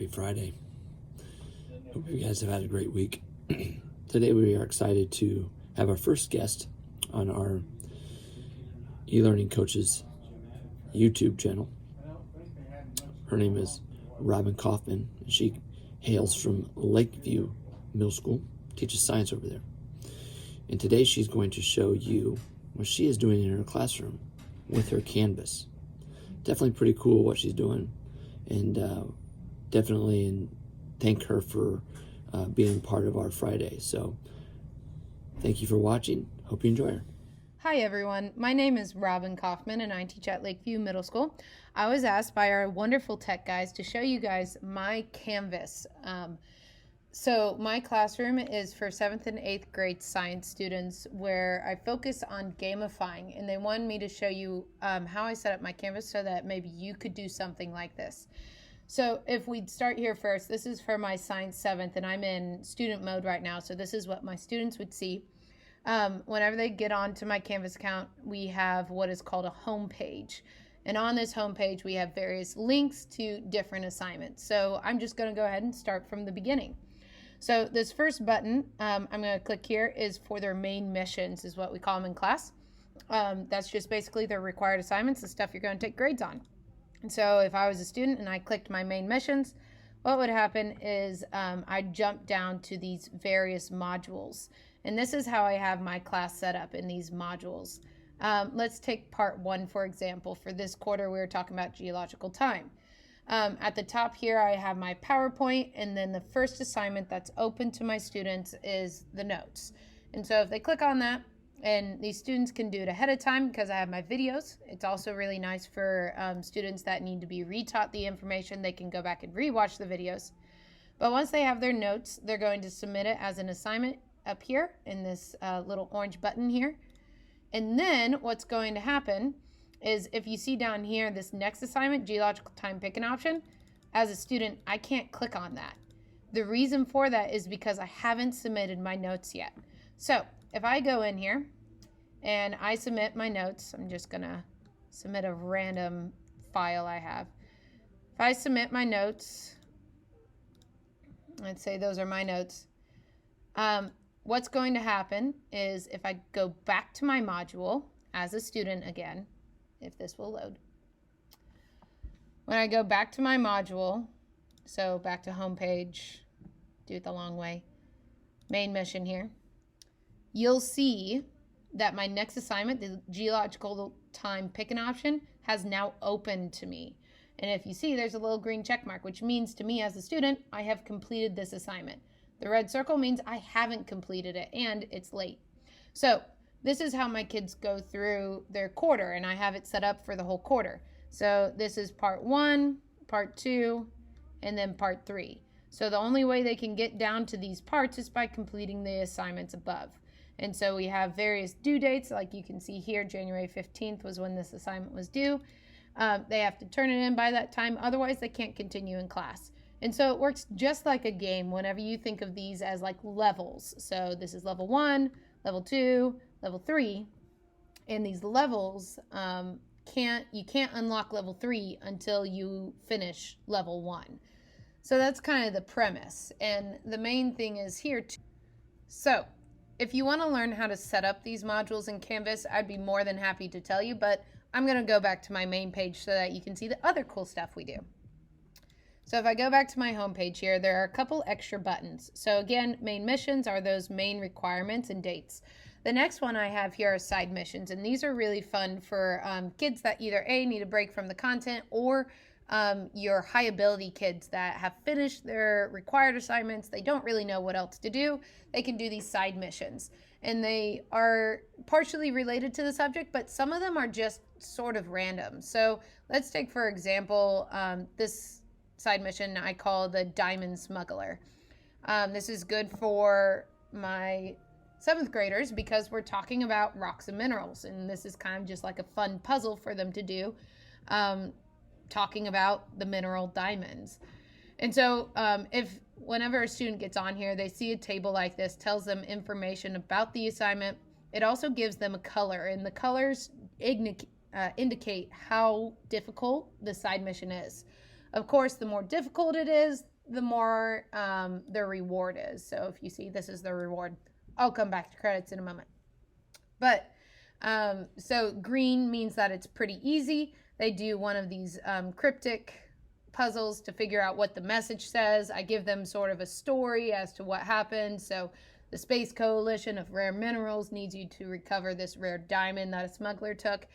Happy Friday. Hope you guys have had a great week. Today we are excited to have our first guest on our e-learning coaches YouTube channel. Her name is Robin Coffman. She hails from Lakeview Middle School, teaches science over there. And today she's going to show you what she is doing in her classroom with her Canvas. Definitely pretty cool what she's doing, and definitely thank her for being part of our Friday. So thank you for watching. Hope you enjoy her. Hi everyone, my name is Robin Coffman and I teach at Lakeview Middle School. I was asked by our wonderful tech guys to show you guys my Canvas. So my classroom is for 7th and 8th grade science students, where I focus on gamifying, and they wanted me to show you how I set up my Canvas so that maybe you could do something like this. So if we'd start here first, this is for my science 7th, and I'm in student mode right now, so this is what my students would see. Whenever they get onto my Canvas account, we have what is called a home page. And on this home page, we have various links to different assignments. So I'm just going to go ahead and start from the beginning. So this first button, I'm going to click here, is for their main missions, is what we call them in class. That's just basically their required assignments, the stuff you're going to take grades on. And so if I was a student and I clicked my main missions, what would happen is I'd jump down to these various modules. And this is how I have my class set up in these modules. Let's take part 1, for example. For this quarter, we were talking about geological time. At the top here, I have my PowerPoint, and then the first assignment that's open to my students is the notes. And so if they click on that, and these students can do it ahead of time because I have my videos. It's also really nice for students that need to be retaught the information. They can go back and rewatch the videos. But once they have their notes, they're going to submit it as an assignment up here in this little orange button here. And then what's going to happen is, if you see down here this next assignment, geological time pick an option, as a student, I can't click on that. The reason for that is because I haven't submitted my notes yet. So if I go in here and I submit my notes, I'm just going to submit a random file I have. If I submit my notes, let's say those are my notes, what's going to happen is, if I go back to my module as a student again, if this will load. When I go back to my module, so back to home page, do it the long way, main mission here, you'll see that my next assignment, the geological time pick an option, has now opened to me. And if you see, there's a little green check mark, which means to me as a student, I have completed this assignment. The red circle means I haven't completed it and it's late. So this is how my kids go through their quarter, and I have it set up for the whole quarter. So this is part 1, part 2, and then part 3. So the only way they can get down to these parts is by completing the assignments above. And so we have various due dates, like you can see here, January 15th was when this assignment was due. They have to turn it in by that time, otherwise they can't continue in class. And so it works just like a game whenever you think of these as like levels. So this is level 1, level 2, level 3, and these levels you can't unlock level 3 until you finish level 1. So that's kind of the premise, and the main thing is here too. So if you want to learn how to set up these modules in Canvas, I'd be more than happy to tell you, but I'm going to go back to my main page so that you can see the other cool stuff we do. So if I go back to my home page here, there are a couple extra buttons. So again, main missions are those main requirements and dates. The next one I have here are side missions, and these are really fun for kids that either A, need a break from the content, or your high ability kids that have finished their required assignments. They don't really know what else to do. They can do these side missions, and they are partially related to the subject, but some of them are just sort of random. So let's take, for example, this side mission I call the Diamond Smuggler. This is good for my 7th graders because we're talking about rocks and minerals, and this is kind of just like a fun puzzle for them to do, talking about the mineral diamonds. And so if whenever a student gets on here, they see a table like this, tells them information about the assignment. It also gives them a color, and the colors indicate how difficult the side mission is. Of course, the more difficult it is, the more the reward is. So if you see this is the reward, I'll come back to credits in a moment. But so green means that it's pretty easy. They do one of these cryptic puzzles to figure out what the message says. I give them sort of a story as to what happened. So the Space Coalition of Rare Minerals needs you to recover this rare diamond that a smuggler took.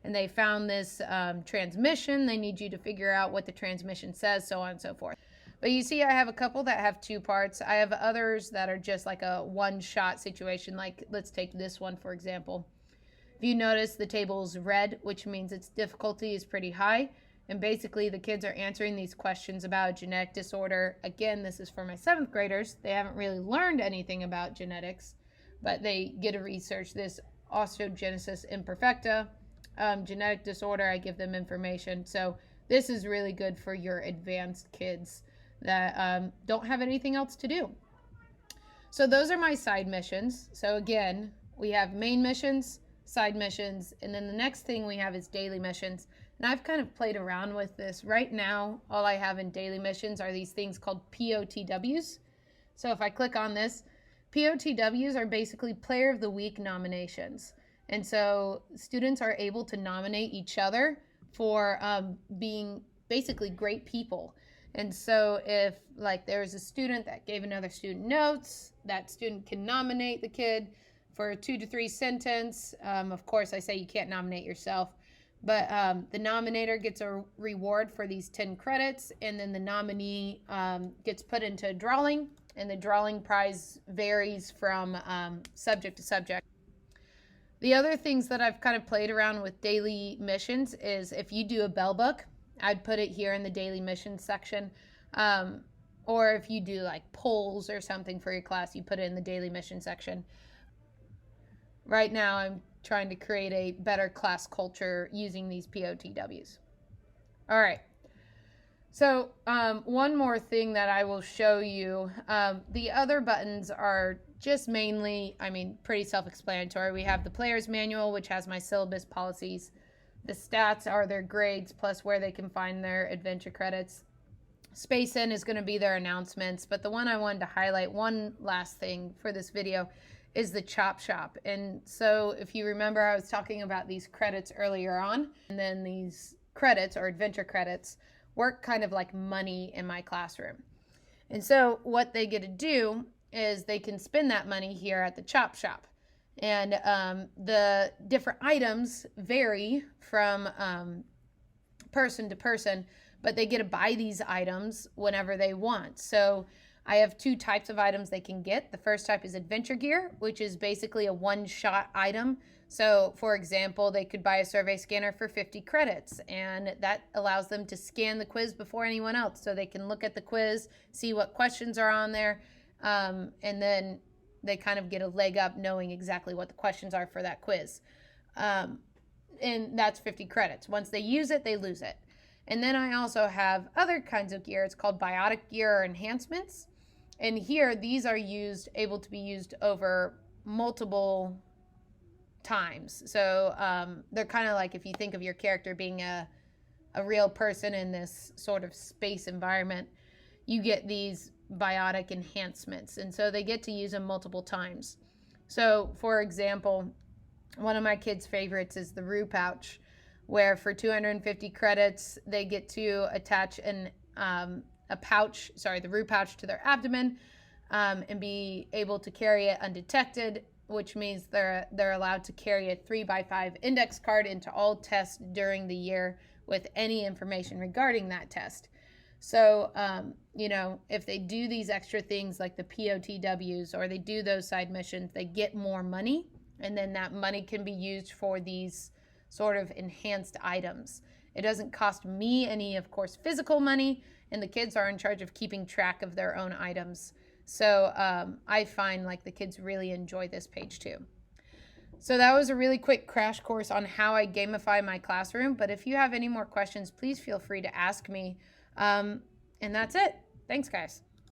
And they found this transmission. They need you to figure out what the transmission says, so on and so forth. But you see, I have a couple that have 2 parts. I have others that are just like a one-shot situation. Like, let's take this one, for example. If you notice, the table is red, which means its difficulty is pretty high. And basically, the kids are answering these questions about genetic disorder. Again, this is for my 7th graders. They haven't really learned anything about genetics, but they get to research this osteogenesis imperfecta genetic disorder. I give them information. So this is really good for your advanced kids that don't have anything else to do. So those are my side missions. So again, we have main missions, side missions, and then the next thing we have is daily missions. And I've kind of played around with this. Right now, all I have in daily missions are these things called POTWs. So if I click on this, POTWs are basically Player of the Week nominations. And so students are able to nominate each other for being basically great people. And so if like there's a student that gave another student notes, that student can nominate the kid for a 2 to 3 sentence. Of course, I say you can't nominate yourself, but the nominator gets a reward for these 10 credits, and then the nominee gets put into a drawing, and the drawing prize varies from subject to subject. The other things that I've kind of played around with daily missions is if you do a bell book, I'd put it here in the daily missions section. Or if you do like polls or something for your class, you put it in the daily mission section. Right now, I'm trying to create a better class culture using these POTWs. All right. So one more thing that I will show you. The other buttons are just mainly, pretty self-explanatory. We have the player's manual, which has my syllabus policies. The stats are their grades plus where they can find their adventure credits. Space In is going to be their announcements, but the one I wanted to highlight, one last thing for this video, is the Chop Shop. And so if you remember, I was talking about these credits earlier on, and then these credits or adventure credits work kind of like money in my classroom. And so what they get to do is they can spend that money here at the Chop Shop. And the different items vary from person to person, but they get to buy these items whenever they want. So I have 2 types of items they can get. The first type is adventure gear, which is basically a one-shot item. So for example, they could buy a survey scanner for 50 credits, and that allows them to scan the quiz before anyone else. So they can look at the quiz, see what questions are on there, and then they kind of get a leg up knowing exactly what the questions are for that quiz. And that's 50 credits. Once they use it, they lose it. And then I also have other kinds of gear. It's called biotic gear or enhancements. And here, these are able to be used over multiple times. So they're kind of like if you think of your character being a real person in this sort of space environment, you get these biotic enhancements. And so they get to use them multiple times. So for example, one of my kids' favorites is the Roo Pouch, where for 250 credits, they get to attach the Roo Pouch to their abdomen and be able to carry it undetected, which means they're allowed to carry a 3x5 index card into all tests during the year with any information regarding that test. So, if they do these extra things like the POTWs or they do those side missions, they get more money, and then that money can be used for these sort of enhanced items. It doesn't cost me any, of course, physical money, and the kids are in charge of keeping track of their own items. So I find like the kids really enjoy this page too. So that was a really quick crash course on how I gamify my classroom. But if you have any more questions, please feel free to ask me. And that's it. Thanks, guys.